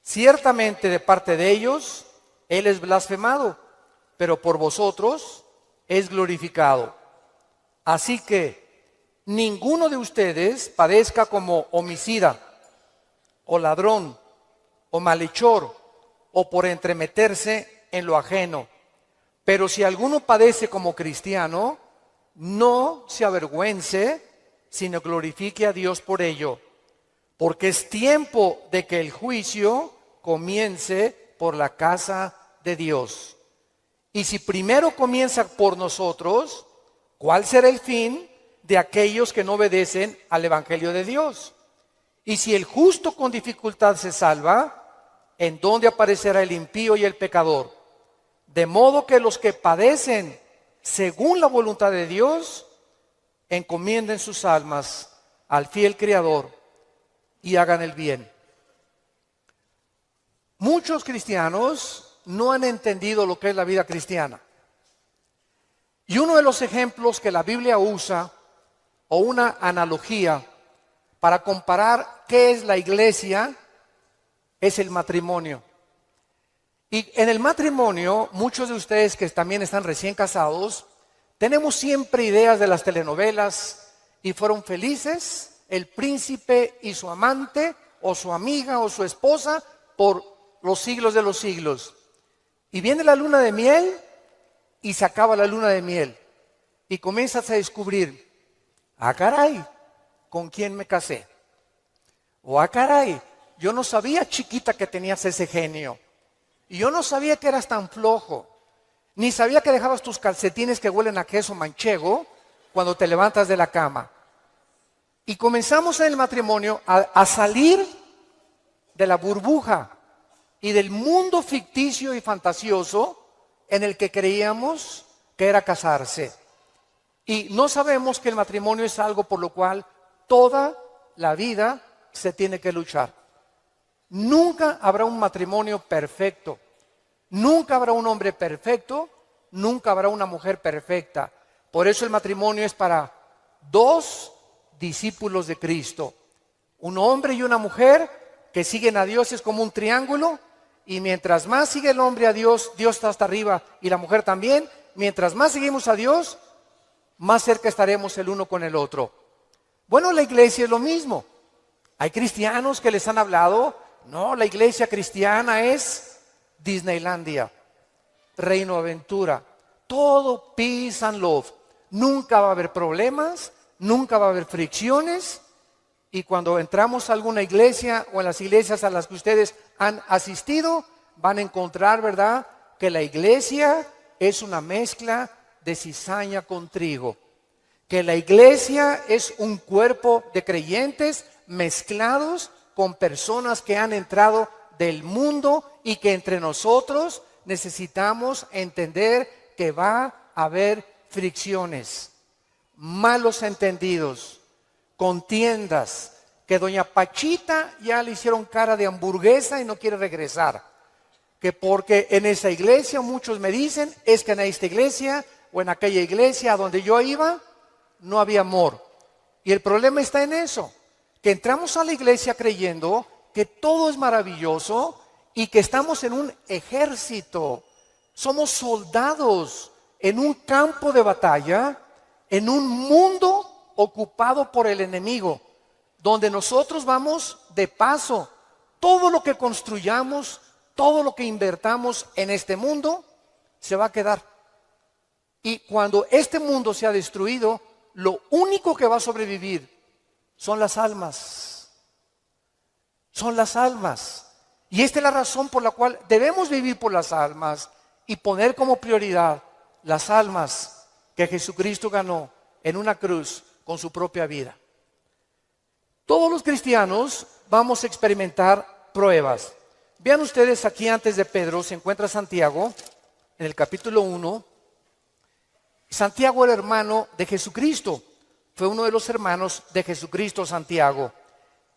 Ciertamente de parte de ellos, Él es blasfemado, pero por vosotros es glorificado. Así que ninguno de ustedes padezca como homicida, o ladrón, o malhechor, o por entremeterse en lo ajeno. Pero si alguno padece como cristiano, no se avergüence, sino glorifique a Dios por ello. Porque es tiempo de que el juicio comience por la casa de Dios. Y si primero comienza por nosotros, ¿cuál será el fin de aquellos que no obedecen al Evangelio de Dios? Y si el justo con dificultad se salva, ¿en dónde aparecerá el impío y el pecador? De modo que los que padecen según la voluntad de Dios, encomienden sus almas al fiel Creador y hagan el bien. Muchos cristianos no han entendido lo que es la vida cristiana. Y uno de los ejemplos que la Biblia usa, o una analogía para comparar qué es la iglesia, es el matrimonio. Y en el matrimonio, muchos de ustedes que también están recién casados, tenemos siempre ideas de las telenovelas y fueron felices el príncipe y su amante, o su amiga o su esposa, por los siglos de los siglos. Y viene la luna de miel y se acaba la luna de miel. Y comienzas a descubrir, ah caray, ¿con quién me casé? O ah caray, yo no sabía, chiquita, que tenías ese genio. Y yo no sabía que eras tan flojo. Ni sabía que dejabas tus calcetines que huelen a queso manchego cuando te levantas de la cama. Y comenzamos en el matrimonio a salir de la burbuja y del mundo ficticio y fantasioso en el que creíamos que era casarse. Y no sabemos que el matrimonio es algo por lo cual toda la vida se tiene que luchar. Nunca habrá un matrimonio perfecto. Nunca habrá un hombre perfecto. Nunca habrá una mujer perfecta. Por eso el matrimonio es para dos discípulos de Cristo. Un hombre y una mujer que siguen a Dios, es como un triángulo. Y mientras más sigue el hombre a Dios, Dios está hasta arriba y la mujer también. Mientras más seguimos a Dios, más cerca estaremos el uno con el otro. Bueno, la iglesia es lo mismo. Hay cristianos que les han hablado, no, la iglesia cristiana es Disneylandia, Reino Aventura, todo peace and love. Nunca va a haber problemas, nunca va a haber fricciones. Y cuando entramos a alguna iglesia o en las iglesias a las que ustedes han asistido, van a encontrar, ¿verdad?, que la iglesia es una mezcla de cizaña con trigo. Que la iglesia es un cuerpo de creyentes mezclados con personas que han entrado del mundo y que entre nosotros necesitamos entender que va a haber fricciones, malos entendidos, contiendas, que doña Pachita ya le hicieron cara de hamburguesa y no quiere regresar. Que porque en esa iglesia, muchos me dicen, es que en esta iglesia o en aquella iglesia a donde yo iba, no había amor. Y el problema está en eso, que entramos a la iglesia creyendo que todo es maravilloso y que estamos en un ejército. Somos soldados en un campo de batalla, en un mundo ocupado por el enemigo, donde nosotros vamos de paso. Todo lo que construyamos, todo lo que invertamos en este mundo, se va a quedar. Y cuando este mundo sea destruido, lo único que va a sobrevivir son las almas. Son las almas. Y esta es la razón por la cual debemos vivir por las almas y poner como prioridad las almas que Jesucristo ganó en una cruz con su propia vida. Todos los cristianos vamos a experimentar pruebas. Vean ustedes aquí antes de Pedro se encuentra Santiago en el capítulo 1. Santiago era hermano de Jesucristo. Fue uno de los hermanos de Jesucristo, Santiago.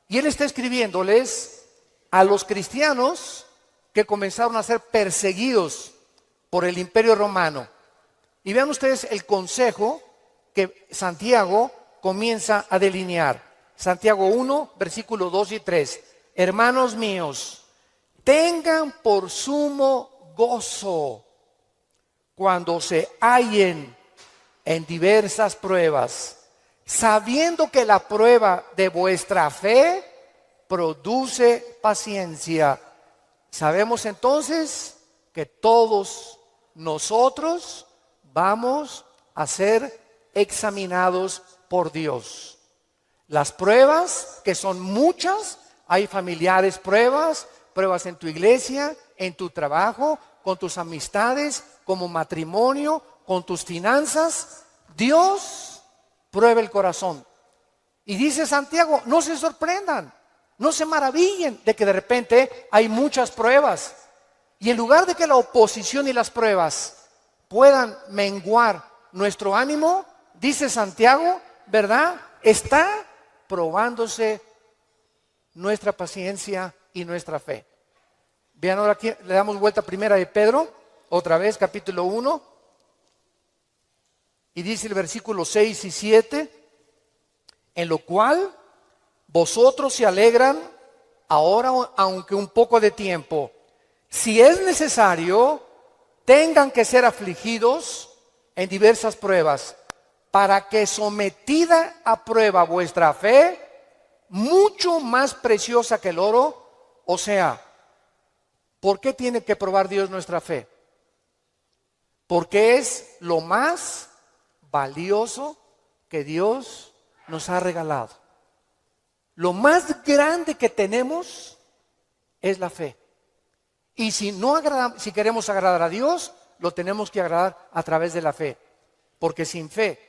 Y él está escribiéndoles a los cristianos que comenzaron a ser perseguidos por el Imperio Romano. Y vean ustedes el consejo que Santiago comienza a delinear. Santiago 1, versículos 2 y 3. Hermanos míos, tengan por sumo gozo cuando se hallen en diversas pruebas, sabiendo que la prueba de vuestra fe produce paciencia. Sabemos entonces que todos nosotros vamos a ser examinados por Dios. Las pruebas, que son muchas, hay familiares pruebas en tu iglesia, en tu trabajo, con tus amistades, como matrimonio, con tus finanzas. Dios prueba el corazón. Y dice Santiago, no se sorprendan, no se maravillen de que de repente hay muchas pruebas. Y en lugar de que la oposición y las pruebas puedan menguar nuestro ánimo, dice Santiago, ¿verdad? Está probándose nuestra paciencia y nuestra fe. Vean ahora aquí, le damos vuelta a Primera de Pedro, otra vez, capítulo 1. Y dice el versículo 6 y 7, en lo cual vosotros se alegran ahora, aunque un poco de tiempo, si es necesario, tengan que ser afligidos en diversas pruebas, para que sometida a prueba vuestra fe, mucho más preciosa que el oro, o sea, ¿por qué tiene que probar Dios nuestra fe? Porque es lo más valioso que Dios nos ha regalado. Lo más grande que tenemos es la fe. Y si queremos agradar a Dios, lo tenemos que agradar a través de la fe. Porque sin fe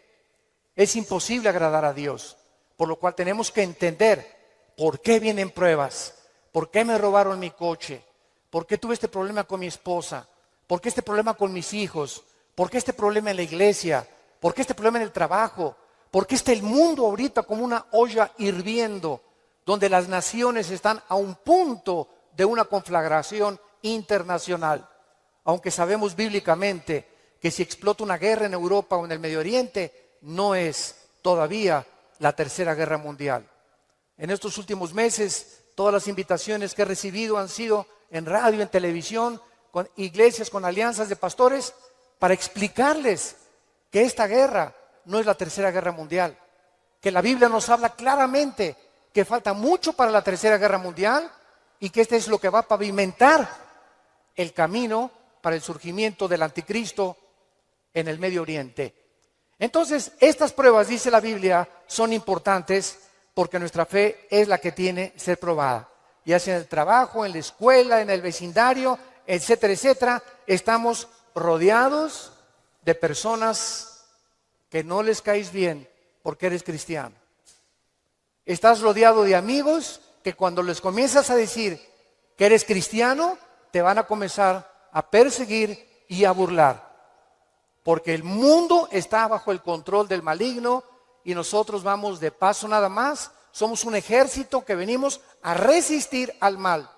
es imposible agradar a Dios. Por lo cual tenemos que entender por qué vienen pruebas, por qué me robaron mi coche, por qué tuve este problema con mi esposa, por qué este problema con mis hijos, por qué este problema en la iglesia, por qué este problema en el trabajo, por qué está el mundo ahorita como una olla hirviendo, donde las naciones están a un punto de una conflagración internacional. Aunque sabemos bíblicamente que si explota una guerra en Europa o en el Medio Oriente, no es todavía la tercera guerra mundial. En estos últimos meses, todas las invitaciones que he recibido han sido en radio, en televisión, con iglesias, con alianzas de pastores, para explicarles que esta guerra no es la tercera guerra mundial, que la Biblia nos habla claramente que falta mucho para la tercera guerra mundial y que este es lo que va a pavimentar el camino para el surgimiento del anticristo en el Medio Oriente. Entonces, estas pruebas, dice la Biblia, son importantes porque nuestra fe es la que tiene que ser probada. Ya sea en el trabajo, en la escuela, en el vecindario, etcétera, etcétera, estamos rodeados de personas que no les caes bien porque eres cristiano. Estás rodeado de amigos que cuando les comienzas a decir que eres cristiano, te van a comenzar a perseguir y a burlar. Porque el mundo está bajo el control del maligno y nosotros vamos de paso nada más. Somos un ejército que venimos a resistir al mal.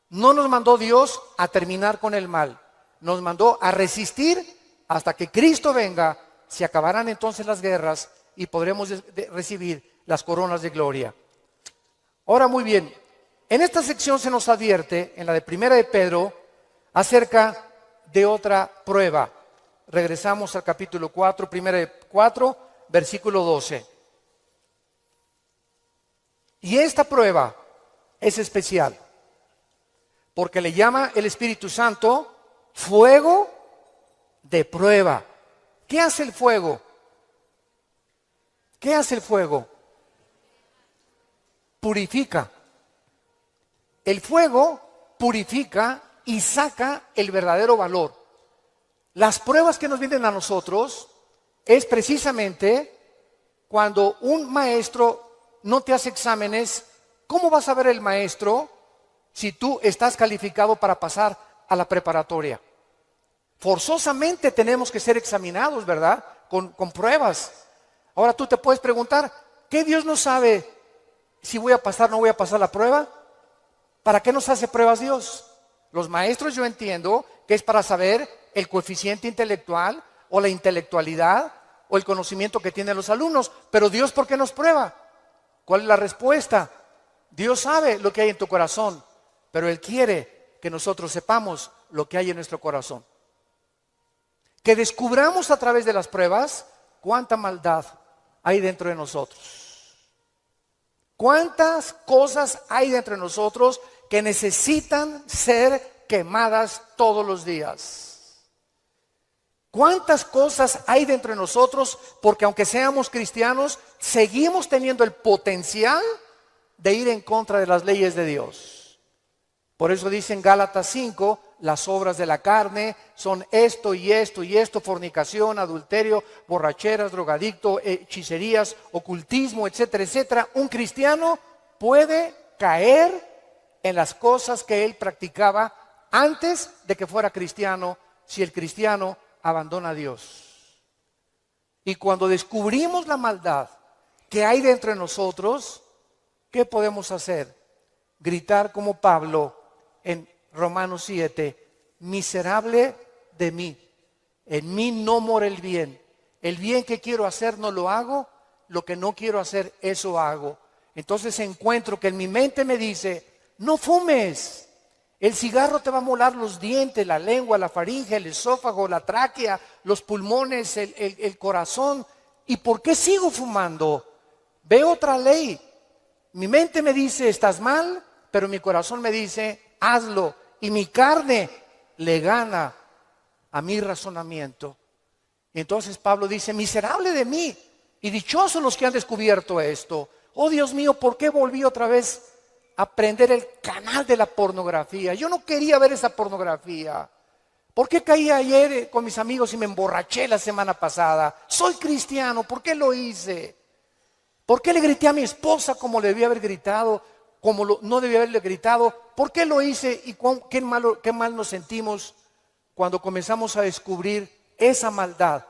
No nos mandó Dios a terminar con el mal. Nos mandó a resistir hasta que Cristo venga. Se acabarán entonces las guerras y podremos recibir las coronas de gloria. Ahora, muy bien, en esta sección se nos advierte, en la de Primera de Pedro, acerca de otra prueba. Regresamos al capítulo 4, Primera de 4, versículo 12. Y esta prueba es especial, porque le llama el Espíritu Santo fuego de prueba. ¿Qué hace el fuego? ¿Qué hace el fuego? Purifica. El fuego purifica y saca el verdadero valor. Las pruebas que nos vienen a nosotros es precisamente cuando un maestro no te hace exámenes. ¿Cómo vas a ver el maestro si tú estás calificado para pasar a la preparatoria? Forzosamente tenemos que ser examinados, ¿verdad? Con pruebas. Ahora tú te puedes preguntar, ¿qué Dios no sabe si voy a pasar o no voy a pasar la prueba? ¿Para qué nos hace pruebas Dios? Los maestros, yo entiendo que es para saber el coeficiente intelectual o la intelectualidad o el conocimiento que tienen los alumnos. Pero Dios, ¿por qué nos prueba? ¿Cuál es la respuesta? Dios sabe lo que hay en tu corazón. pero Él quiere que nosotros sepamos lo que hay en nuestro corazón. Que descubramos a través de las pruebas cuánta maldad hay dentro de nosotros. Cuántas cosas hay dentro de nosotros que necesitan ser quemadas todos los días. ¿Cuántas cosas hay dentro de nosotros? Porque aunque seamos cristianos, seguimos teniendo el potencial de ir en contra de las leyes de Dios. Por eso dice en Gálatas 5, las obras de la carne son esto y esto y esto: fornicación, adulterio, borracheras, drogadicto, hechicerías, ocultismo, etcétera, etcétera. Un cristiano puede caer en las cosas que él practicaba antes de que fuera cristiano, si el cristiano abandona a Dios. Y cuando descubrimos la maldad que hay dentro de nosotros, ¿qué podemos hacer? Gritar como Pablo en Romanos 7: miserable de mí, en mí no mora el bien. El bien que quiero hacer no lo hago, lo que no quiero hacer, eso hago. Entonces encuentro que en mi mente me dice: no fumes. El cigarro te va a molar los dientes, la lengua, la faringe, el esófago, la tráquea, los pulmones, el corazón. ¿Y por qué sigo fumando? Veo otra ley. Mi mente me dice: estás mal, pero mi corazón me dice: hazlo. Y mi carne le gana a mi razonamiento. Y entonces Pablo dice: miserable de mí, y dichosos los que han descubierto esto. Oh Dios mío, ¿por qué volví otra vez a prender el canal de la pornografía? Yo no quería ver esa pornografía. ¿Por qué caí ayer con mis amigos y me emborraché la semana pasada? Soy cristiano, ¿por qué lo hice? ¿Por qué le grité a mi esposa como le debía haber gritado, no debía haberle gritado? ¿Por qué lo hice? Y qué mal nos sentimos cuando comenzamos a descubrir esa maldad.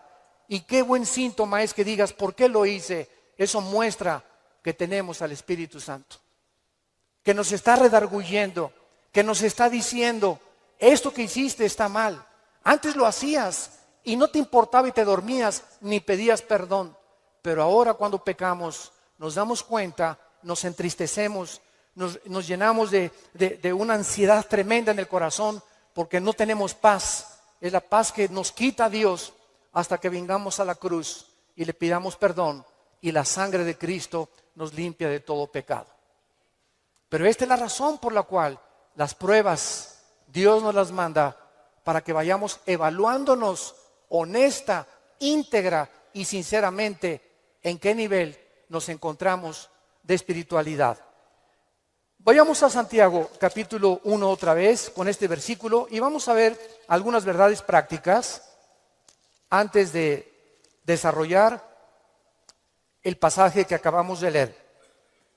Y qué buen síntoma es que digas: ¿por qué lo hice? Eso muestra que tenemos al Espíritu Santo, que nos está redarguyendo, que nos está diciendo: esto que hiciste está mal. Antes lo hacías y no te importaba y te dormías ni pedías perdón. Pero ahora, cuando pecamos, nos damos cuenta, nos entristecemos, nos llenamos de una ansiedad tremenda en el corazón, porque no tenemos paz. Es la paz que nos quita Dios hasta que vengamos a la cruz y le pidamos perdón, y la sangre de Cristo nos limpia de todo pecado. Pero esta es la razón por la cual las pruebas Dios nos las manda, para que vayamos evaluándonos honesta, íntegra y sinceramente en qué nivel nos encontramos de espiritualidad. Vayamos a Santiago capítulo 1 otra vez con este versículo, y vamos a ver algunas verdades prácticas antes de desarrollar el pasaje que acabamos de leer.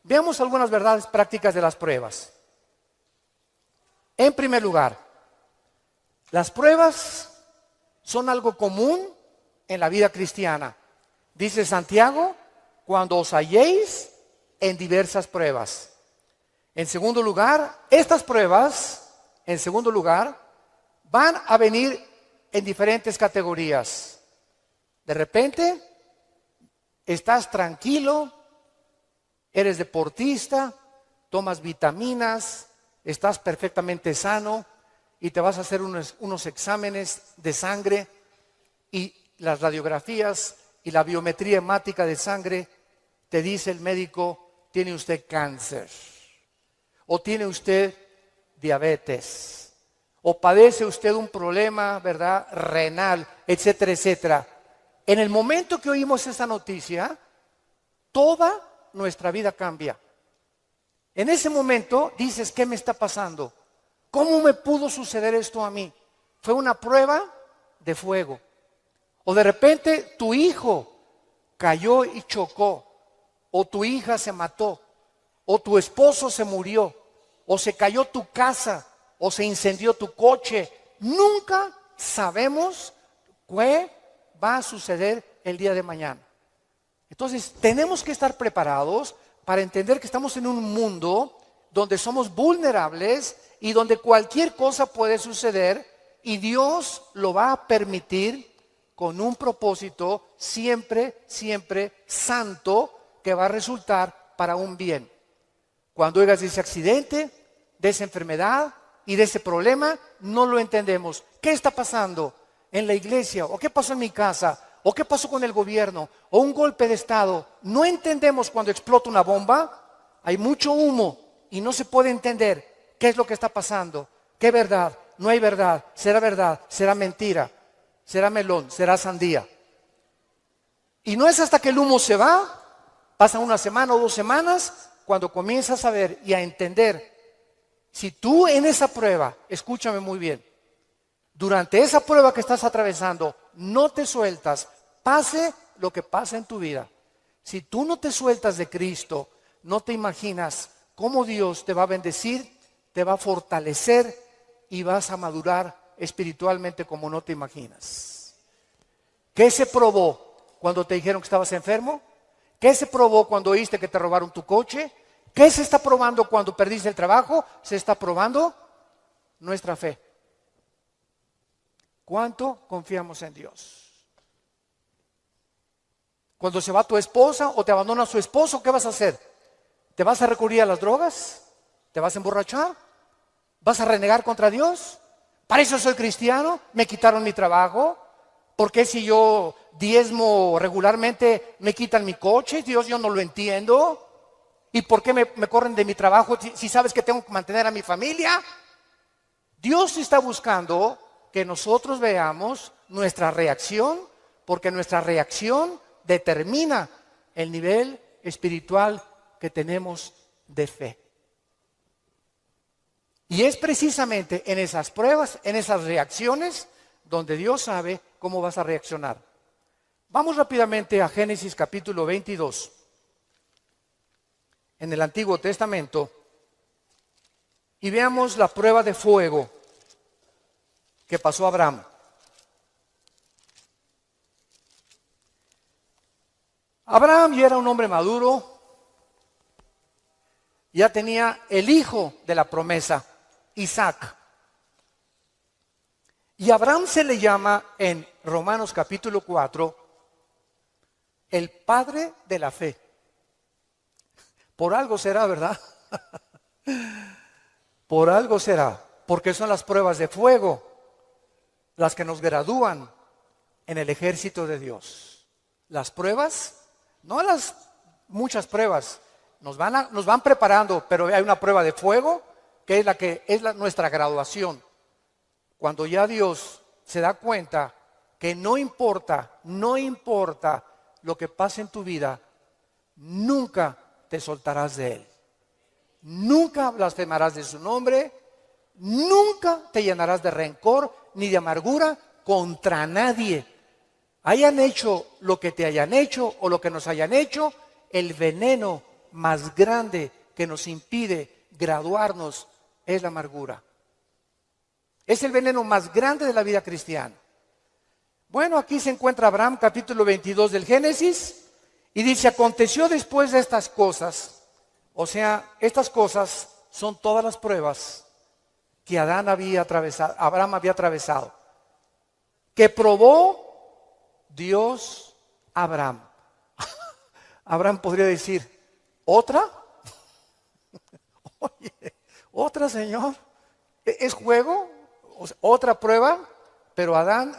Veamos algunas verdades prácticas de las pruebas. En primer lugar, las pruebas son algo común en la vida cristiana. Dice Santiago: cuando os halléis en diversas pruebas. En segundo lugar, estas pruebas, en segundo lugar, van a venir en diferentes categorías. De repente, estás tranquilo, eres deportista, tomas vitaminas, estás perfectamente sano y te vas a hacer unos exámenes de sangre, y las radiografías y la biometría hemática de sangre te dice el médico: tiene usted cáncer, o tiene usted diabetes, o padece usted un problema, ¿verdad?, renal, etcétera, etcétera. En el momento que oímos esa noticia, toda nuestra vida cambia. En ese momento dices: ¿qué me está pasando? ¿Cómo me pudo suceder esto a mí? Fue una prueba de fuego. O de repente tu hijo cayó y chocó, o tu hija se mató, o tu esposo se murió, o se cayó tu casa, o se incendió tu coche. Nunca sabemos qué va a suceder el día de mañana. Entonces tenemos que estar preparados para entender que estamos en un mundo donde somos vulnerables y donde cualquier cosa puede suceder, y Dios lo va a permitir con un propósito siempre, siempre santo, que va a resultar para un bien. Cuando oigas ese accidente, de esa enfermedad y de ese problema, no lo entendemos. ¿Qué está pasando en la iglesia? ¿O qué pasó en mi casa? ¿O qué pasó con el gobierno? ¿O un golpe de estado? No entendemos cuando explota una bomba. Hay mucho humo y no se puede entender qué es lo que está pasando. ¿Qué verdad? No hay verdad. ¿Será mentira? ¿Será melón? ¿Será sandía? Y no es hasta que el humo se va, pasan una semana o 2 semanas, cuando comienzas a ver y a entender. Si tú en esa prueba, escúchame muy bien, durante esa prueba que estás atravesando, no te sueltas, pase lo que pase en tu vida. Si tú no te sueltas de Cristo, no te imaginas cómo Dios te va a bendecir, te va a fortalecer y vas a madurar espiritualmente como no te imaginas. ¿Qué se probó cuando te dijeron que estabas enfermo? ¿Qué se probó cuando oíste que te robaron tu coche? ¿Qué se está probando cuando perdiste el trabajo? Se está probando nuestra fe. ¿Cuánto confiamos en Dios? Cuando se va tu esposa o te abandona su esposo, ¿qué vas a hacer? ¿Te vas a recurrir a las drogas? ¿Te vas a emborrachar? ¿Vas a renegar contra Dios? ¿Para eso soy cristiano? ¿Me quitaron mi trabajo? ¿Por qué si yo diezmo regularmente me quitan mi coche? Dios, yo no lo entiendo. ¿Y por qué me corren de mi trabajo si sabes que tengo que mantener a mi familia? Dios está buscando que nosotros veamos nuestra reacción, porque nuestra reacción determina el nivel espiritual que tenemos de fe. Y es precisamente en esas pruebas, en esas reacciones, donde Dios sabe cómo vas a reaccionar. Vamos rápidamente a Génesis capítulo 22. En el Antiguo Testamento, y veamos la prueba de fuego que pasó a Abraham. Abraham ya era un hombre maduro, ya tenía el hijo de la promesa, Isaac. Y a Abraham se le llama en Romanos capítulo 4 el padre de la fe. Por algo será, ¿verdad? Por algo será, porque son las pruebas de fuego las que nos gradúan en el ejército de Dios. Las pruebas, no las muchas pruebas, nos van preparando, pero hay una prueba de fuego que es nuestra graduación. Cuando ya Dios se da cuenta que no importa lo que pase en tu vida, nunca te soltarás de Él. Nunca blasfemarás de su nombre, nunca te llenarás de rencor ni de amargura contra nadie. Hayan hecho lo que te hayan hecho o lo que nos hayan hecho, el veneno más grande que nos impide graduarnos es la amargura. Es el veneno más grande de la vida cristiana. Bueno, aquí se encuentra Abraham, capítulo 22 del Génesis, y dice: aconteció después de estas cosas, o sea, estas cosas son todas las pruebas que Abraham había atravesado, que probó Dios a Abraham. Abraham podría decir: ¿otra? Oye, ¿otra, Señor? ¿Es juego? O sea, ¿otra prueba? Pero Adán,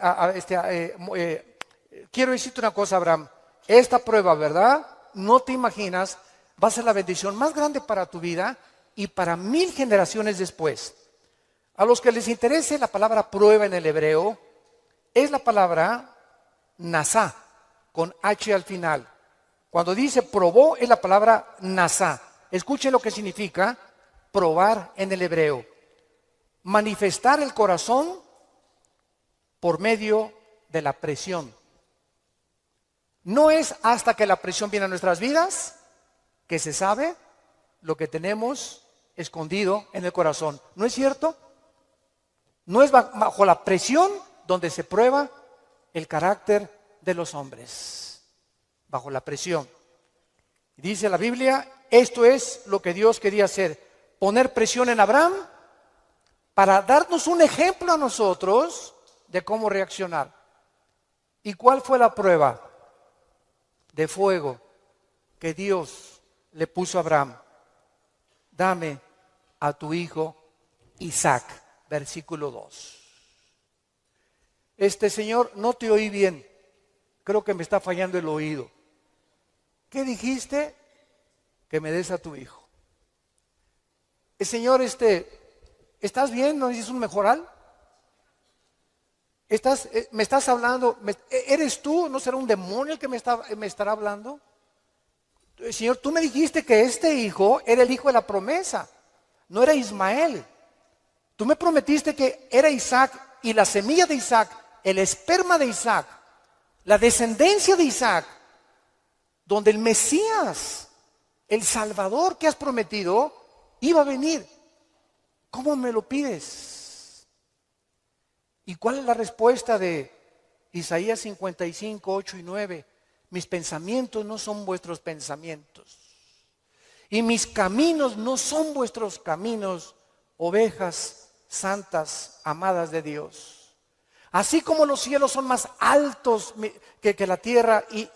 quiero decirte una cosa, Abraham. Esta prueba, ¿verdad? No te imaginas, va a ser la bendición más grande para tu vida y para 1000 generaciones después. A los que les interese la palabra prueba en el hebreo, es la palabra nasá, con H al final. Cuando dice probó, es la palabra nasá. Escuchen lo que significa probar en el hebreo. Manifestar el corazón por medio de la presión. No es hasta que la presión viene a nuestras vidas que se sabe lo que tenemos escondido en el corazón. ¿No es cierto? No es bajo la presión donde se prueba el carácter de los hombres. Bajo la presión. Dice la Biblia, esto es lo que Dios quería hacer. Poner presión en Abraham para darnos un ejemplo a nosotros de cómo reaccionar. ¿Y cuál fue la prueba de fuego que Dios le puso a Abraham? Dame a tu hijo Isaac. Versículo 2. Señor, no te oí bien. Creo que me está fallando el oído. ¿Qué dijiste? Que me des a tu hijo. Señor, ¿estás bien? ¿No necesitas un mejoral? ¿Me estás hablando? ¿Eres tú? ¿No será un demonio el que me estará hablando? Señor, tú me dijiste que este hijo era el hijo de la promesa, no era Ismael. Tú me prometiste que era Isaac y la semilla de Isaac, el esperma de Isaac, la descendencia de Isaac, donde el Mesías, el Salvador que has prometido, iba a venir. ¿Cómo me lo pides? ¿Y cuál es la respuesta de Isaías 55, 8 y 9? Mis pensamientos no son vuestros pensamientos, y mis caminos no son vuestros caminos, ovejas santas, amadas de Dios. Así como los cielos son más altos que la tierra y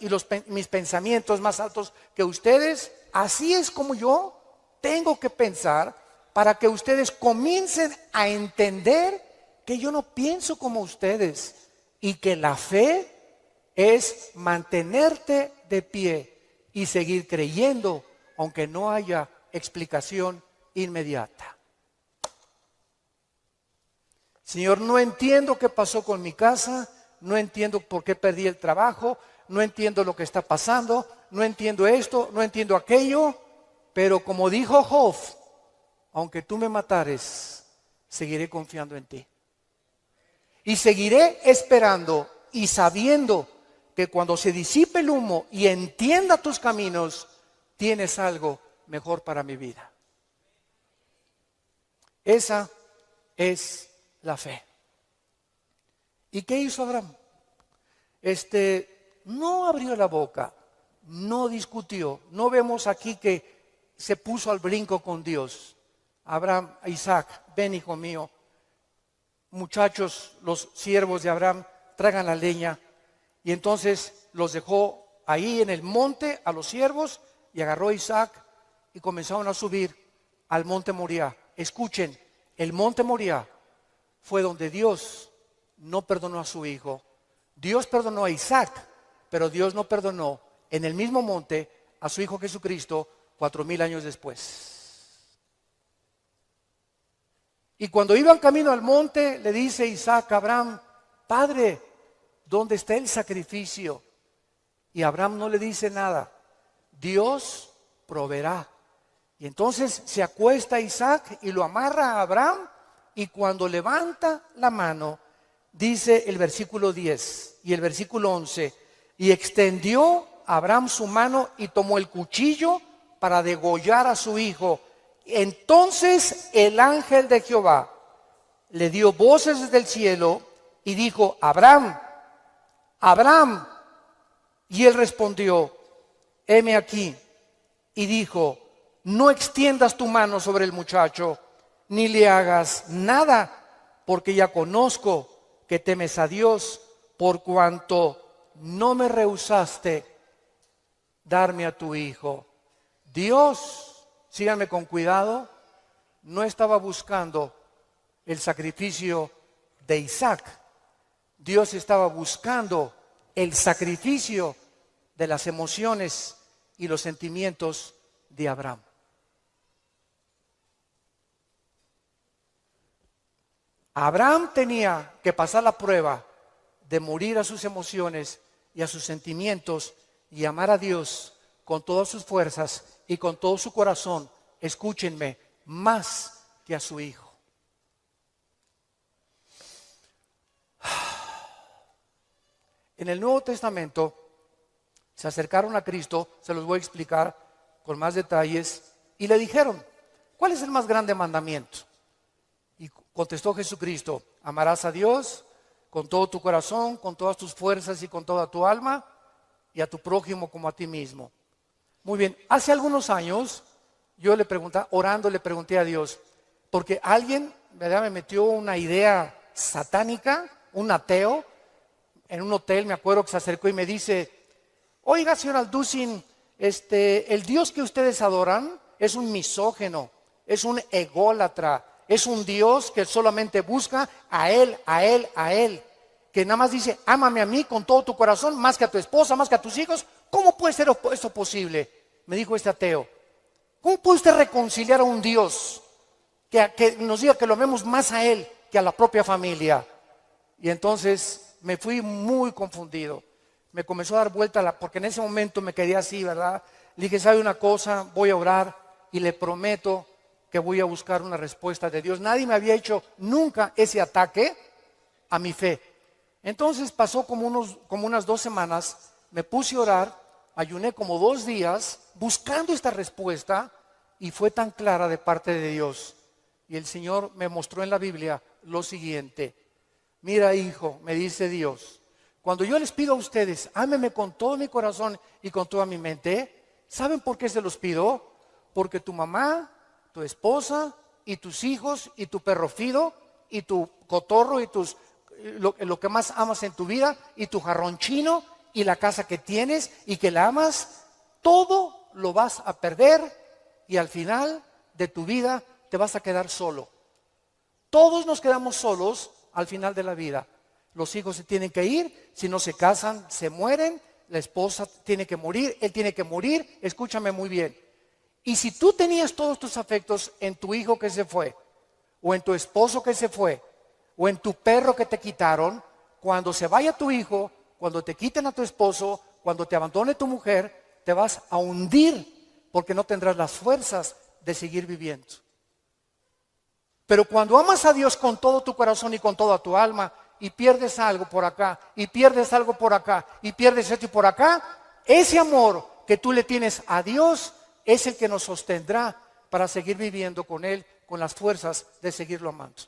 mis pensamientos más altos que ustedes, así es como yo tengo que pensar para que ustedes comiencen a entender que yo no pienso como ustedes y que la fe es mantenerte de pie y seguir creyendo aunque no haya explicación inmediata. Señor, no entiendo qué pasó con mi casa, no entiendo por qué perdí el trabajo, no entiendo lo que está pasando, no entiendo esto, no entiendo aquello, pero como dijo Job, aunque tú me matares, seguiré confiando en ti. Y seguiré esperando y sabiendo que cuando se disipe el humo y entienda tus caminos, tienes algo mejor para mi vida. Esa es la fe. ¿Y qué hizo Abraham? No abrió la boca, no discutió. No vemos aquí que se puso al brinco con Dios. Abraham, Isaac, ven hijo mío. Muchachos, los siervos de Abraham, traigan la leña. Y entonces los dejó ahí en el monte a los siervos y agarró a Isaac y comenzaron a subir al monte Moriah. Escuchen, el monte Moriah fue donde Dios no perdonó a su hijo. Dios perdonó a Isaac, pero Dios no perdonó en el mismo monte a su hijo Jesucristo 4000 años después. Y cuando iban camino al monte, le dice Isaac a Abraham: Padre, ¿dónde está el sacrificio? Y Abraham no le dice nada. Dios proveerá. Y entonces se acuesta Isaac y lo amarra a Abraham, y cuando levanta la mano, dice el versículo 10 y el versículo 11, y extendió Abraham su mano y tomó el cuchillo para degollar a su hijo. Entonces el ángel de Jehová le dio voces desde el cielo y dijo: Abraham, Abraham. Y él respondió: heme aquí. Y dijo: no extiendas tu mano sobre el muchacho, ni le hagas nada, porque ya conozco que temes a Dios, por cuanto no me rehusaste darme a tu hijo. Dios, síganme con cuidado, no estaba buscando el sacrificio de Isaac. Dios estaba buscando el sacrificio de las emociones y los sentimientos de Abraham. Abraham tenía que pasar la prueba de morir a sus emociones y a sus sentimientos y amar a Dios con todas sus fuerzas y con todo su corazón, escúchenme, más que a su hijo. En el Nuevo Testamento se acercaron a Cristo, se los voy a explicar con más detalles, y le dijeron: ¿cuál es el más grande mandamiento? Y contestó Jesucristo: amarás a Dios con todo tu corazón, con todas tus fuerzas y con toda tu alma, y a tu prójimo como a ti mismo. Muy bien, hace algunos años yo le pregunté a Dios, porque alguien, ¿verdad?, me metió una idea satánica, un ateo, en un hotel. Me acuerdo que se acercó y me dice: oiga, señor Alducin, el Dios que ustedes adoran es un misógeno, es un ególatra, es un Dios que solamente busca a Él, a Él, a Él. Que nada más dice, ámame a mí con todo tu corazón, más que a tu esposa, más que a tus hijos. ¿Cómo puede ser esto posible? Me dijo este ateo. ¿Cómo puede usted reconciliar a un Dios que nos diga que lo amemos más a Él que a la propia familia? Y entonces me fui muy confundido. Me comenzó a dar vuelta, porque en ese momento me quedé así, ¿verdad? Le dije, ¿sabe una cosa? Voy a orar y le prometo que voy a buscar una respuesta de Dios. Nadie me había hecho nunca ese ataque a mi fe. Entonces pasó como unas 2 semanas, me puse a orar, ayuné como 2 días buscando esta respuesta y fue tan clara de parte de Dios. Y el Señor me mostró en la Biblia lo siguiente. Mira, hijo, me dice Dios, cuando yo les pido a ustedes, ámenme con todo mi corazón y con toda mi mente, ¿saben por qué se los pido? Porque tu mamá, tu esposa y tus hijos y tu perro Fido y tu cotorro y lo que más amas en tu vida y tu jarrón chino y la casa que tienes y que la amas, todo lo vas a perder y al final de tu vida te vas a quedar solo. Todos nos quedamos solos al final de la vida. Los hijos se tienen que ir, si no se casan, se mueren, la esposa tiene que morir, él tiene que morir, escúchame muy bien. Y si tú tenías todos tus afectos en tu hijo que se fue, o en tu esposo que se fue, o en tu perro que te quitaron, cuando se vaya tu hijo, cuando te quiten a tu esposo, cuando te abandone tu mujer, te vas a hundir porque no tendrás las fuerzas de seguir viviendo. Pero cuando amas a Dios con todo tu corazón y con toda tu alma y pierdes algo por acá y pierdes algo por acá y pierdes esto y por acá, ese amor que tú le tienes a Dios es el que nos sostendrá para seguir viviendo con Él, con las fuerzas de seguirlo amando.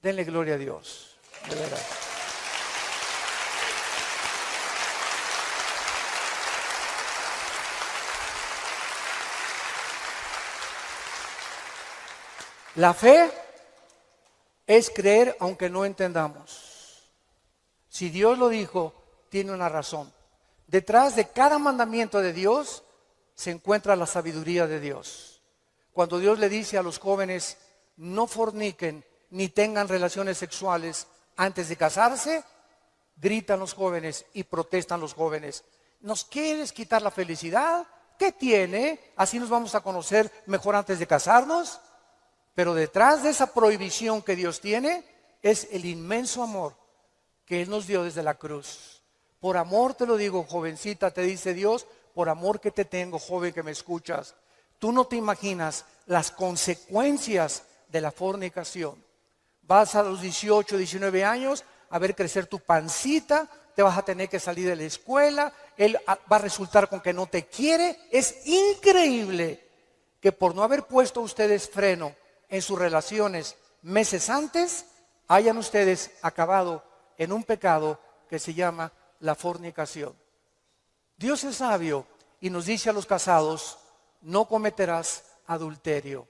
Denle gloria a Dios, de verdad. La fe es creer aunque no entendamos. Si Dios lo dijo, tiene una razón. Detrás de cada mandamiento de Dios se encuentra la sabiduría de Dios. Cuando Dios le dice a los jóvenes, no forniquen ni tengan relaciones sexuales antes de casarse, gritan los jóvenes y protestan los jóvenes. ¿Nos quieres quitar la felicidad? ¿Qué tiene? ¿Así nos vamos a conocer mejor antes de casarnos? Pero detrás de esa prohibición que Dios tiene es el inmenso amor que Él nos dio desde la cruz. Por amor te lo digo, jovencita, te dice Dios, por amor que te tengo, joven que me escuchas. Tú no te imaginas las consecuencias de la fornicación. Vas a los 18, 19 años a ver crecer tu pancita, te vas a tener que salir de la escuela, él va a resultar con que no te quiere. Es increíble que por no haber puesto ustedes freno en sus relaciones meses antes, hayan ustedes acabado en un pecado que se llama la fornicación. Dios es sabio y nos dice a los casados, no cometerás adulterio.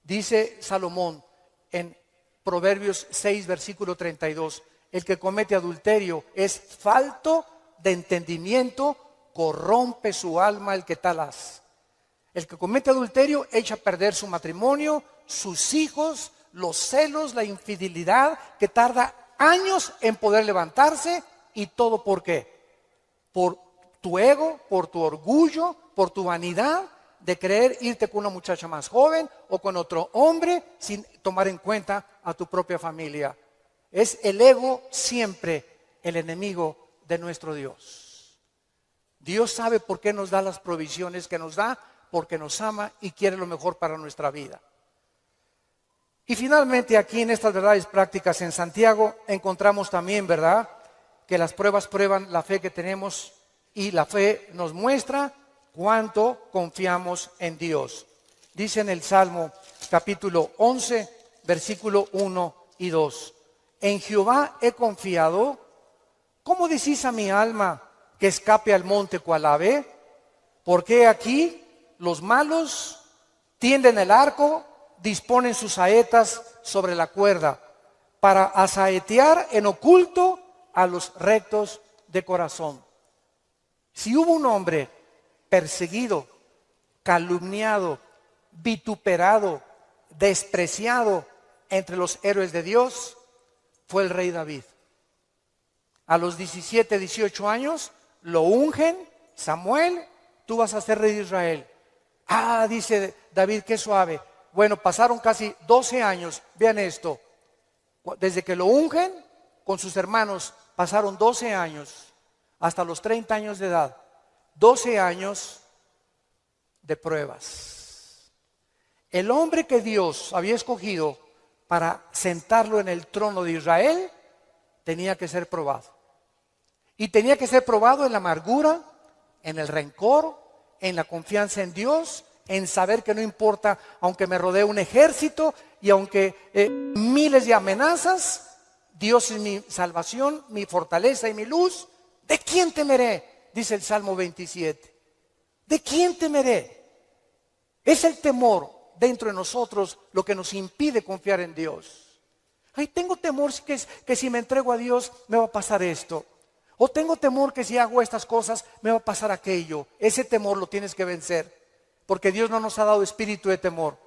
Dice Salomón en Proverbios 6, versículo 32, el que comete adulterio es falto de entendimiento, corrompe su alma el que tal hace. El que comete adulterio echa a perder su matrimonio, sus hijos, los celos, la infidelidad, que tarda años en poder levantarse. ¿Y todo por qué? Por tu ego, por tu orgullo, por tu vanidad de querer irte con una muchacha más joven o con otro hombre sin tomar en cuenta a tu propia familia. Es el ego siempre el enemigo de nuestro Dios. Dios sabe por qué nos da las provisiones que nos da, porque nos ama y quiere lo mejor para nuestra vida. Y finalmente aquí en estas verdades prácticas en Santiago encontramos también, ¿verdad?, que las pruebas prueban la fe que tenemos y la fe nos muestra cuánto confiamos en Dios. Dice en el Salmo capítulo 11, versículo 1 y 2. En Jehová he confiado. ¿Cómo decís a mi alma que escape al monte cual ave? Porque aquí los malos tienden el arco, disponen sus saetas sobre la cuerda para asaetear en oculto a los rectos de corazón. Si hubo un hombre perseguido, calumniado, vituperado, despreciado entre los héroes de Dios fue el rey David. A los 17, 18 años lo ungen, Samuel, tú vas a ser rey de Israel. Ah, dice David, qué suave. Bueno, pasaron casi 12 años, vean esto, desde que lo ungen con sus hermanos, pasaron 12 años, hasta los 30 años de edad, 12 años de pruebas. El hombre que Dios había escogido para sentarlo en el trono de Israel, tenía que ser probado. Y tenía que ser probado en la amargura, en el rencor, en la confianza en Dios, en saber que no importa, aunque me rodee un ejército y aunque miles de amenazas, Dios es mi salvación, mi fortaleza y mi luz. ¿De quién temeré? Dice el Salmo 27. ¿De quién temeré? Es el temor dentro de nosotros lo que nos impide confiar en Dios. Ay, tengo temor que si me entrego a Dios me va a pasar esto. O tengo temor que si hago estas cosas me va a pasar aquello. Ese temor lo tienes que vencer. Porque Dios no nos ha dado espíritu de temor,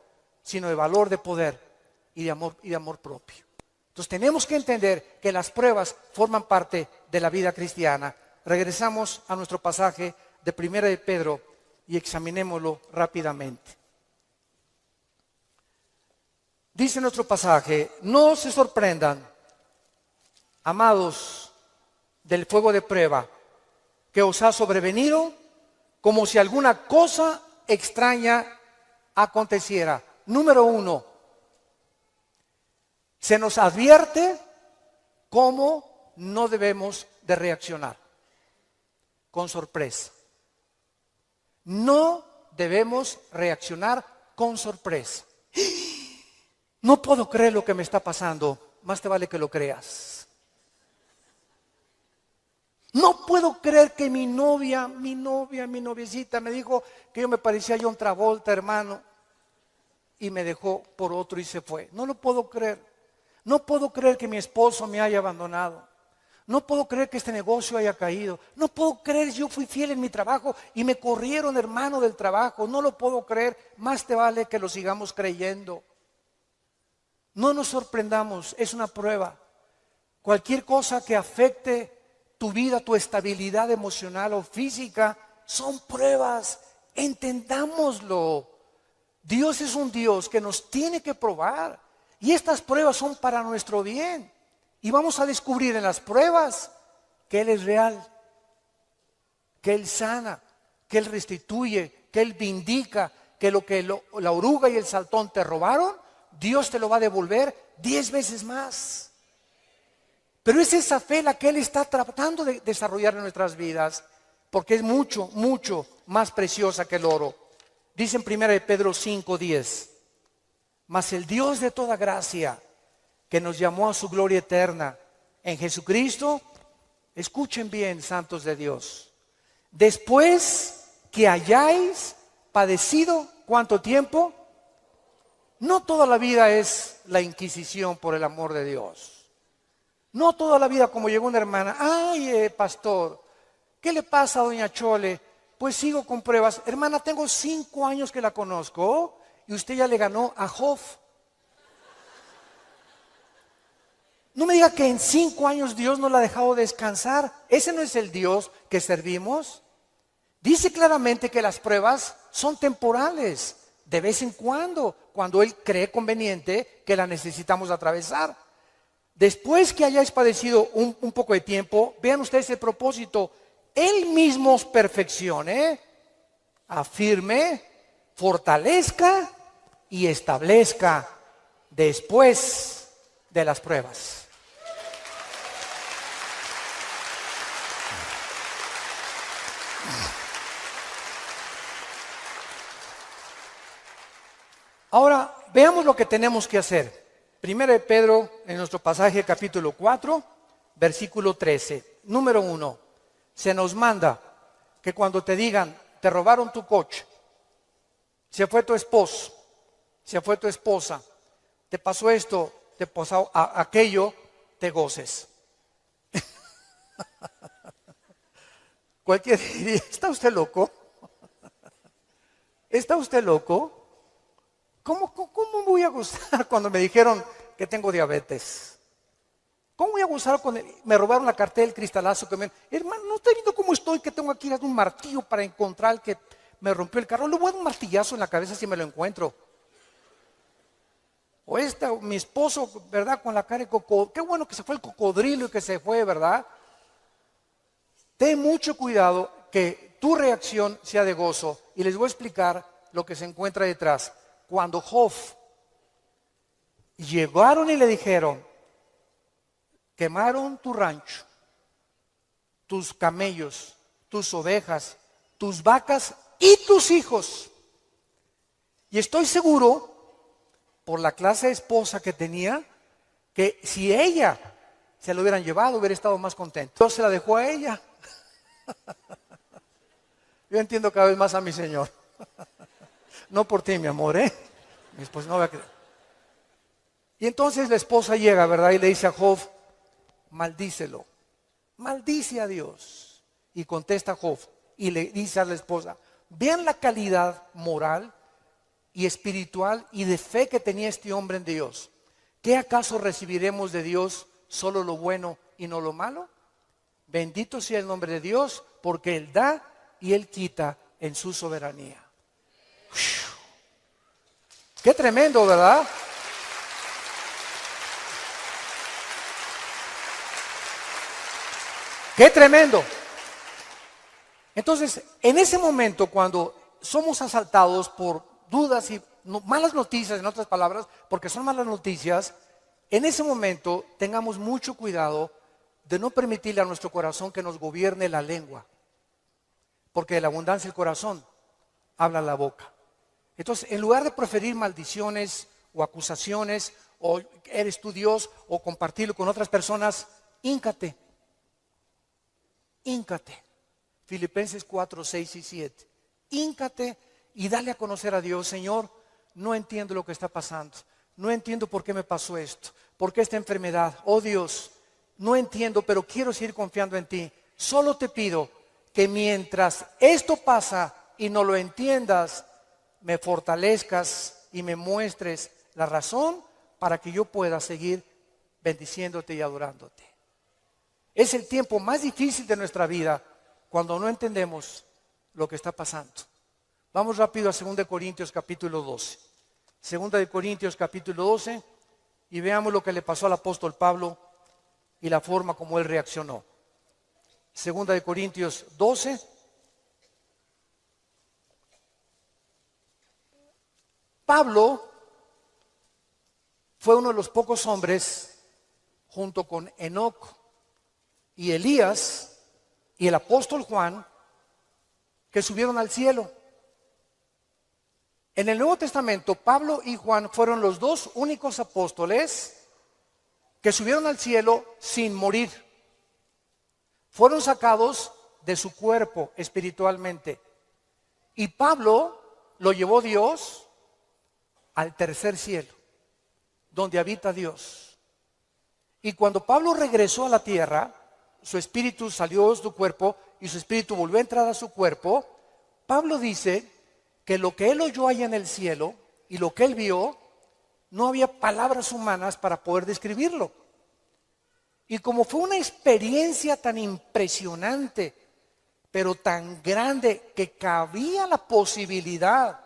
sino de valor, de poder y de amor propio. Entonces tenemos que entender que las pruebas forman parte de la vida cristiana. Regresamos a nuestro pasaje de 1 de Pedro y examinémoslo rápidamente. Dice nuestro pasaje: no se sorprendan, amados, del fuego de prueba que os ha sobrevenido, como si alguna cosa extraña aconteciera. Número 1, se nos advierte cómo no debemos de reaccionar con sorpresa. No debemos reaccionar con sorpresa. No puedo creer lo que me está pasando. Más te vale que lo creas. No puedo creer que mi noviecita me dijo que yo me parecía a John Travolta, hermano, y me dejó por otro y se fue. No lo puedo creer. No puedo creer que mi esposo me haya abandonado. No puedo creer que este negocio haya caído. No puedo creer, yo fui fiel en mi trabajo y me corrieron, hermano, del trabajo. No lo puedo creer. Más te vale que lo sigamos creyendo. No nos sorprendamos, es una prueba. Cualquier cosa que afecte tu vida, tu estabilidad emocional o física, son pruebas. Entendámoslo. Dios es un Dios que nos tiene que probar. Y estas pruebas son para nuestro bien. Y vamos a descubrir en las pruebas que Él es real, que Él sana, que Él restituye, que Él vindica, que la oruga y el saltón te robaron, Dios te lo va a devolver 10 veces más. Pero es esa fe la que Él está tratando de desarrollar en nuestras vidas, porque es mucho, mucho más preciosa que el oro. Dice en 1 de Pedro 5:10, mas el Dios de toda gracia, que nos llamó a su gloria eterna en Jesucristo, escuchen bien, santos de Dios, después que hayáis padecido, ¿cuánto tiempo? No toda la vida es la Inquisición por el amor de Dios. No toda la vida como llegó una hermana, ay, pastor, ¿qué le pasa a doña Chole? Pues sigo con pruebas. Hermana, tengo 5 años que la conozco y usted ya le ganó a Job. No me diga que en 5 años Dios no la ha dejado descansar. Ese no es el Dios que servimos. Dice claramente que las pruebas son temporales, de vez en cuando Él cree conveniente que la necesitamos atravesar. Después que hayáis padecido un poco de tiempo, vean ustedes el propósito. Él mismo os perfeccione, afirme, fortalezca y establezca después de las pruebas. Ahora, veamos lo que tenemos que hacer. 1 de Pedro, en nuestro pasaje capítulo 4, versículo 13. Número 1, se nos manda que cuando te digan, te robaron tu coche, se fue tu esposo, se fue tu esposa, te pasó esto, te pasó aquello, te goces. Cualquiera diría, ¿está usted loco? ¿Está usted loco? ¿Cómo voy a gozar cuando me dijeron que tengo diabetes? ¿Cómo voy a gozar cuando me robaron la cartera, el cristalazo que me... Hermano, ¿no está viendo cómo estoy? Que tengo aquí un martillo para encontrar el que me rompió el carro. Le voy a dar un martillazo en la cabeza si me lo encuentro. O mi esposo, ¿verdad? Con la cara de cocodrilo. Qué bueno que se fue el cocodrilo y que se fue, ¿verdad? Ten mucho cuidado que tu reacción sea de gozo. Y les voy a explicar lo que se encuentra detrás. Cuando Job llegaron y le dijeron, quemaron tu rancho, tus camellos, tus ovejas, tus vacas y tus hijos. Y estoy seguro, por la clase de esposa que tenía, que si ella se lo hubieran llevado, hubiera estado más contento. Entonces se la dejó a ella. Yo entiendo cada vez más a mi Señor. No por ti, mi amor, ¿eh? Mi esposa no va a creer. Y entonces la esposa llega, ¿verdad? Y le dice a Job, maldícelo, maldice a Dios. Y contesta Job y le dice a la esposa, vean la calidad moral y espiritual y de fe que tenía este hombre en Dios. ¿Qué acaso recibiremos de Dios solo lo bueno y no lo malo? Bendito sea el nombre de Dios, porque Él da y Él quita en su soberanía. Qué tremendo, ¿verdad? Qué tremendo. Entonces, en ese momento, cuando somos asaltados por dudas y malas noticias, en otras palabras, porque son malas noticias, en ese momento tengamos mucho cuidado de no permitirle a nuestro corazón que nos gobierne la lengua, porque de la abundancia del corazón habla la boca. Entonces, en lugar de preferir maldiciones o acusaciones, o eres tú Dios, o compartirlo con otras personas, híncate. Filipenses 4, 6 y 7. Híncate y dale a conocer a Dios. Señor, no entiendo lo que está pasando. No entiendo por qué me pasó esto. ¿Por qué esta enfermedad? Oh Dios, no entiendo, pero quiero seguir confiando en ti. Solo te pido que mientras esto pasa y no lo entiendas, me fortalezcas y me muestres la razón para que yo pueda seguir bendiciéndote y adorándote. Es el tiempo más difícil de nuestra vida cuando no entendemos lo que está pasando. Vamos rápido a 2 Corintios capítulo 12. 2 Corintios capítulo 12 y veamos lo que le pasó al apóstol Pablo y la forma como él reaccionó. 2 Corintios 12. Pablo fue uno de los pocos hombres, junto con Enoc y Elías y el apóstol Juan, que subieron al cielo. En el Nuevo Testamento, Pablo y Juan fueron los dos únicos apóstoles que subieron al cielo sin morir. Fueron sacados de su cuerpo espiritualmente. Y Pablo lo llevó Dios al tercer cielo, donde habita Dios. Y cuando Pablo regresó a la tierra, su espíritu salió de su cuerpo y su espíritu volvió a entrar a su cuerpo. Pablo dice que lo que él oyó allá en el cielo y lo que él vio, no había palabras humanas para poder describirlo. Y como fue una experiencia tan impresionante, pero tan grande, que cabía la posibilidad,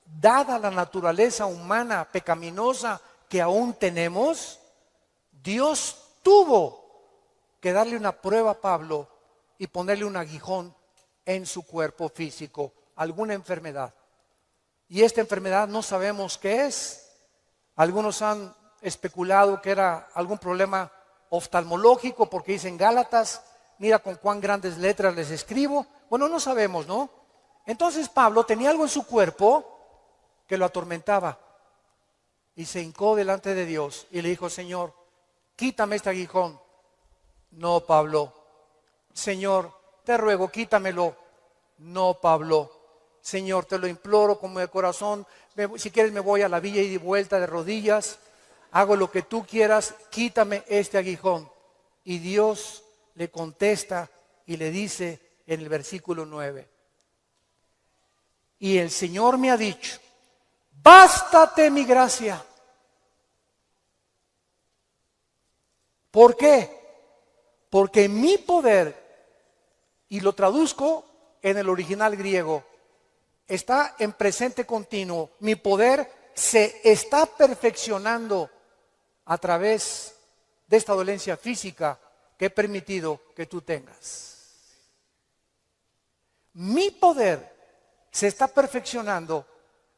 dada la naturaleza humana pecaminosa que aún tenemos, Dios tuvo que darle una prueba a Pablo y ponerle un aguijón en su cuerpo físico, alguna enfermedad. Y esta enfermedad no sabemos qué es. Algunos han especulado que era algún problema oftalmológico, porque dicen Gálatas, mira con cuán grandes letras les escribo. Bueno, no sabemos, ¿no? Entonces Pablo tenía algo en su cuerpo que lo atormentaba y se hincó delante de Dios y le dijo: Señor, quítame este aguijón. No, Pablo. Señor, te ruego, quítamelo. No, Pablo. Señor, te lo imploro como de corazón. Si quieres me voy a la villa y de vuelta de rodillas. Hago lo que tú quieras, quítame este aguijón. Y Dios le contesta y le dice en el versículo 9: Y el Señor me ha dicho, bástate mi gracia. ¿Por qué? Porque mi poder, y lo traduzco en el original griego, está en presente continuo. Mi poder se está perfeccionando a través de esta dolencia física que he permitido que tú tengas. Mi poder se está perfeccionando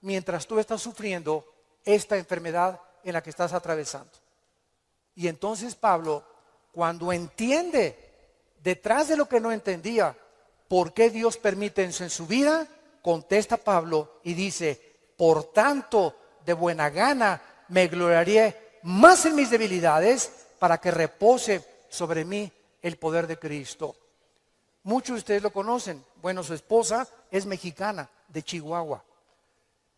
mientras tú estás sufriendo esta enfermedad en la que estás atravesando. Y entonces Pablo, cuando entiende detrás de lo que no entendía, por qué Dios permite eso en su vida, contesta Pablo y dice, por tanto, de buena gana me gloriaré más en mis debilidades para que repose sobre mí el poder de Cristo. Muchos de ustedes lo conocen. Bueno, su esposa es mexicana, de Chihuahua.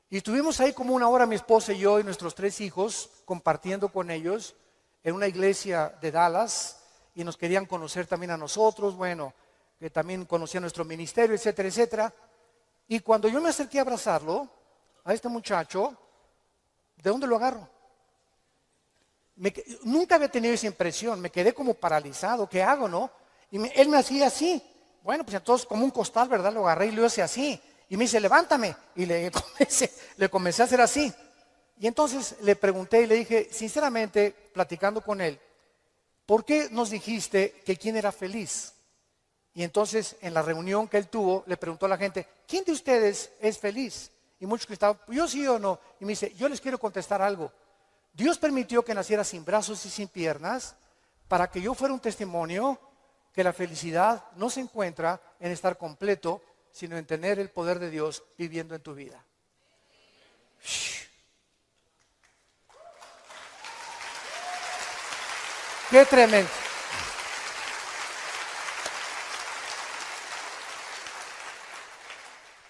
Y estuvimos ahí como una hora mi esposa y yo y nuestros 3 hijos compartiendo con ellos en una iglesia de Dallas, y nos querían conocer también a nosotros, bueno, que también conocían nuestro ministerio, etcétera, etcétera. Y cuando yo me acerqué a abrazarlo, a este muchacho, ¿de dónde lo agarro? Nunca había tenido esa impresión, me quedé como paralizado, ¿qué hago, no? Y él me hacía así, bueno, pues entonces como un costal, ¿verdad? Lo agarré y lo hice así, y me dice, levántame, y le comencé a hacer así. Y entonces le pregunté y le dije, sinceramente, platicando con él, ¿por qué nos dijiste que quién era feliz? Y entonces en la reunión que él tuvo, le preguntó a la gente, ¿quién de ustedes es feliz? Y muchos que estaban, yo sí o no. Y me dice, yo les quiero contestar algo. Dios permitió que naciera sin brazos y sin piernas para que yo fuera un testimonio que la felicidad no se encuentra en estar completo, sino en tener el poder de Dios viviendo en tu vida. ¡Qué tremendo!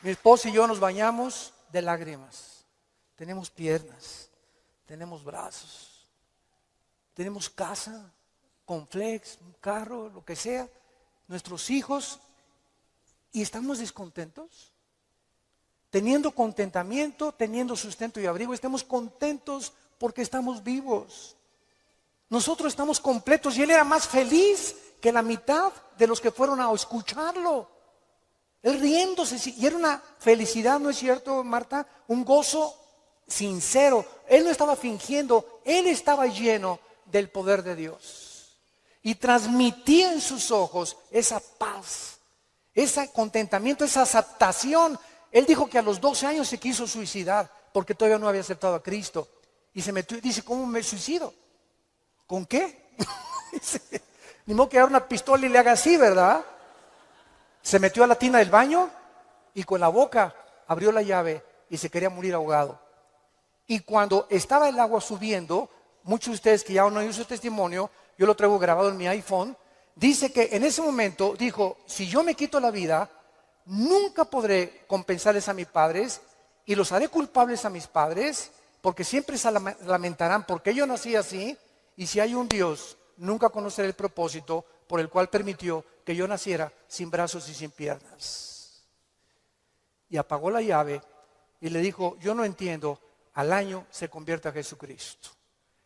Mi esposa y yo nos bañamos de lágrimas. Tenemos piernas, tenemos brazos, tenemos casa, complex, un carro, lo que sea, nuestros hijos, y estamos descontentos. Teniendo contentamiento, teniendo sustento y abrigo, estamos contentos porque estamos vivos. Nosotros estamos completos y él era más feliz que la mitad de los que fueron a escucharlo. Él riéndose, y era una felicidad, ¿no es cierto, Marta? Un gozo sincero. Él no estaba fingiendo, él estaba lleno del poder de Dios. Y transmitía en sus ojos esa paz, ese contentamiento, esa aceptación. Él dijo que a los 12 años se quiso suicidar porque todavía no había aceptado a Cristo. Y se metió y dice, ¿cómo me suicido? ¿Con qué? Ni modo que agarre una pistola y le haga así, ¿verdad? Se metió a la tina del baño y con la boca abrió la llave y se quería morir ahogado. Y cuando estaba el agua subiendo, muchos de ustedes que ya no oído su testimonio, yo lo traigo grabado en mi iPhone, dice que en ese momento dijo, si yo me quito la vida, nunca podré compensarles a mis padres y los haré culpables a mis padres, porque siempre se lamentarán porque yo nací así, y si hay un Dios, nunca conoceré el propósito por el cual permitió que yo naciera sin brazos y sin piernas. Y apagó la llave y le dijo, yo no entiendo, al año se convierte a Jesucristo.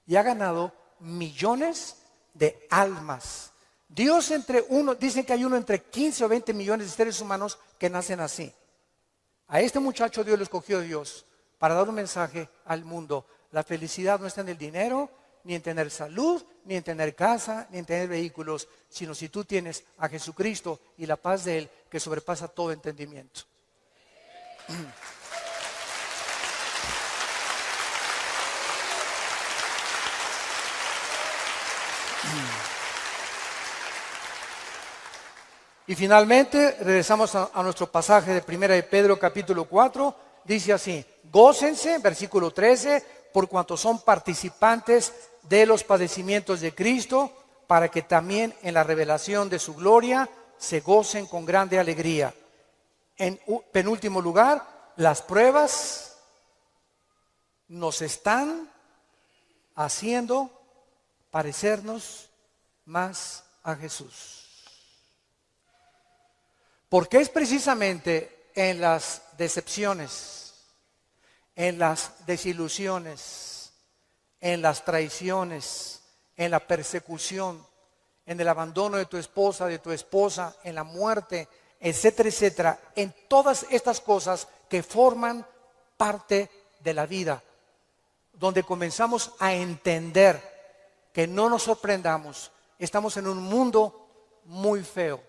Y ha ganado millones de almas. Dios dicen que hay uno entre 15 o 20 millones de seres humanos que nacen así. A este muchacho Dios lo escogió Dios para dar un mensaje al mundo. La felicidad no está en el dinero, ni en tener salud, ni en tener casa, ni en tener vehículos, sino si tú tienes a Jesucristo y la paz de Él que sobrepasa todo entendimiento. Y finalmente regresamos a nuestro pasaje de 1 de Pedro capítulo 4, dice así, gócense, versículo 13, por cuanto son participantes de los padecimientos de Cristo, para que también en la revelación de su gloria se gocen con grande alegría. En penúltimo lugar, las pruebas nos están haciendo parecernos más a Jesús. Porque es precisamente en las decepciones, en las desilusiones, en las traiciones, en la persecución, en el abandono de tu esposa, de tu esposa, en la muerte, etcétera, etcétera, en todas estas cosas que forman parte de la vida, donde comenzamos a entender que no nos sorprendamos, estamos en un mundo muy feo,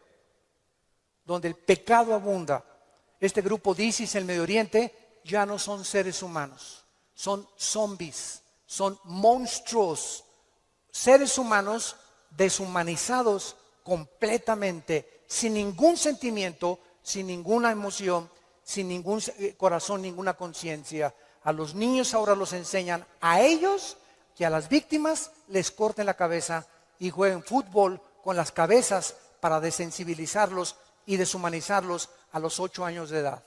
donde el pecado abunda. Este grupo de ISIS en el Medio Oriente ya no son seres humanos, son zombies, son monstruos, seres humanos deshumanizados completamente, sin ningún sentimiento, sin ninguna emoción, sin ningún corazón, ninguna conciencia. A los niños ahora los enseñan a ellos que a las víctimas les corten la cabeza y jueguen fútbol con las cabezas para desensibilizarlos y deshumanizarlos a los 8 años de edad.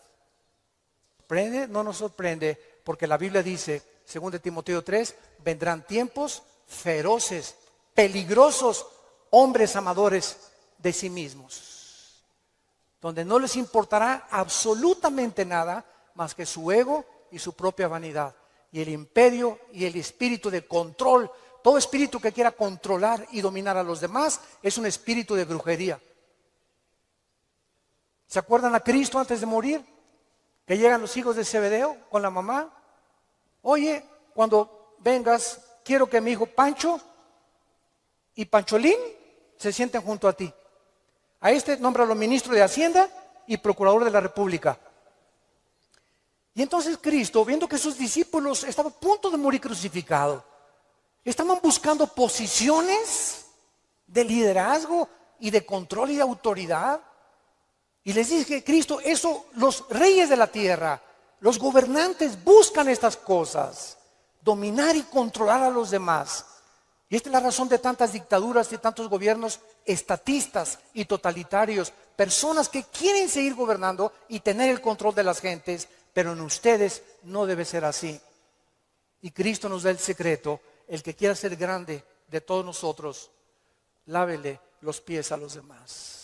¿Sorprende? No nos sorprende, porque la Biblia dice, según de Timoteo 3, vendrán tiempos feroces, peligrosos, hombres amadores de sí mismos, donde no les importará absolutamente nada más que su ego y su propia vanidad, y el imperio y el espíritu de control. Todo espíritu que quiera controlar y dominar a los demás es un espíritu de brujería. ¿Se acuerdan a Cristo antes de morir? Que llegan los hijos de Zebedeo con la mamá. Oye, cuando vengas, quiero que mi hijo Pancho y Pancholín se sienten junto a ti. A este nómbralo ministro de Hacienda y procurador de la República. Y entonces Cristo, viendo que sus discípulos estaban a punto de morir crucificados, estaban buscando posiciones de liderazgo y de control y de autoridad. Y les dije, Cristo, eso los reyes de la tierra, los gobernantes buscan estas cosas, dominar y controlar a los demás. Y esta es la razón de tantas dictaduras y tantos gobiernos estatistas y totalitarios, personas que quieren seguir gobernando y tener el control de las gentes, pero en ustedes no debe ser así. Y Cristo nos da el secreto: el que quiera ser grande de todos nosotros, lávele los pies a los demás.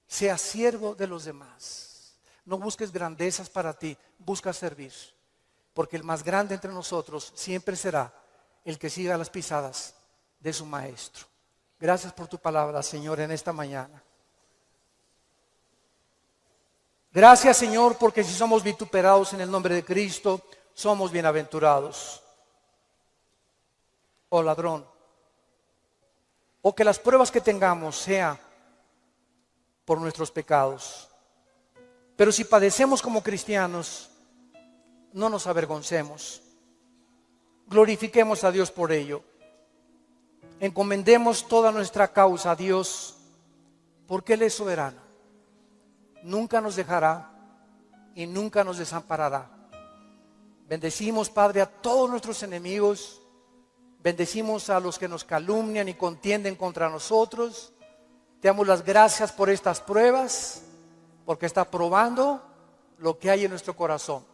Sea siervo de los demás. No busques grandezas para ti, busca servir. Porque el más grande entre nosotros siempre será el que siga las pisadas de su maestro. Gracias por tu palabra, Señor, en esta mañana. Gracias, Señor, porque si somos vituperados en el nombre de Cristo, somos bienaventurados. Oh ladrón. O que las pruebas que tengamos sean por nuestros pecados. Pero si padecemos como cristianos, no nos avergoncemos. Glorifiquemos a Dios por ello. Encomendemos toda nuestra causa a Dios, porque Él es soberano. Nunca nos dejará y nunca nos desamparará. Bendecimos, Padre, a todos nuestros enemigos. Bendecimos a los que nos calumnian y contienden contra nosotros. Te damos las gracias por estas pruebas, porque está probando lo que hay en nuestro corazón.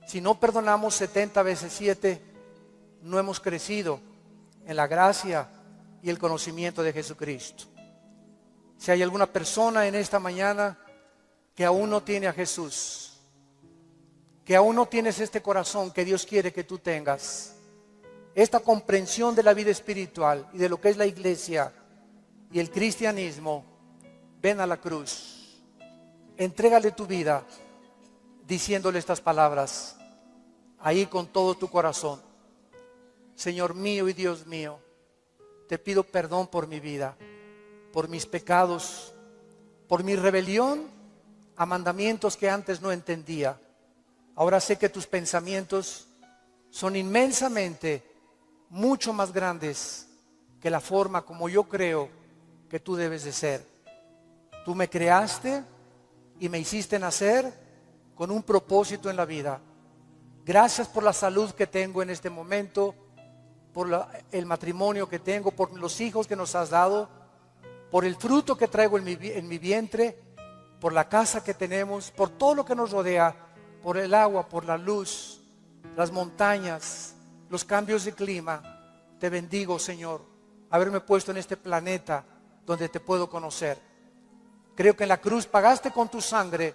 Si no perdonamos 70 veces 7, no hemos crecido en la gracia y el conocimiento de Jesucristo. Si hay alguna persona en esta mañana que aún no tiene a Jesús, que aún no tienes este corazón que Dios quiere que tú tengas, esta comprensión de la vida espiritual y de lo que es la iglesia y el cristianismo, ven a la cruz, entrégale tu vida diciéndole estas palabras ahí con todo tu corazón: Señor mío y Dios mío, te pido perdón por mi vida, por mis pecados, por mi rebelión a mandamientos que antes no entendía. Ahora sé que tus pensamientos son inmensamente mucho más grandes que la forma como yo creo que tú debes de ser. Tú me creaste y me hiciste nacer con un propósito en la vida. Gracias por la salud que tengo en este momento, por el matrimonio que tengo, por los hijos que nos has dado, por el fruto que traigo en mi vientre, por la casa que tenemos, por todo lo que nos rodea, por el agua, por la luz, las montañas, los cambios de clima. Te bendigo, Señor, haberme puesto en este planeta donde te puedo conocer. Creo que en la cruz pagaste con tu sangre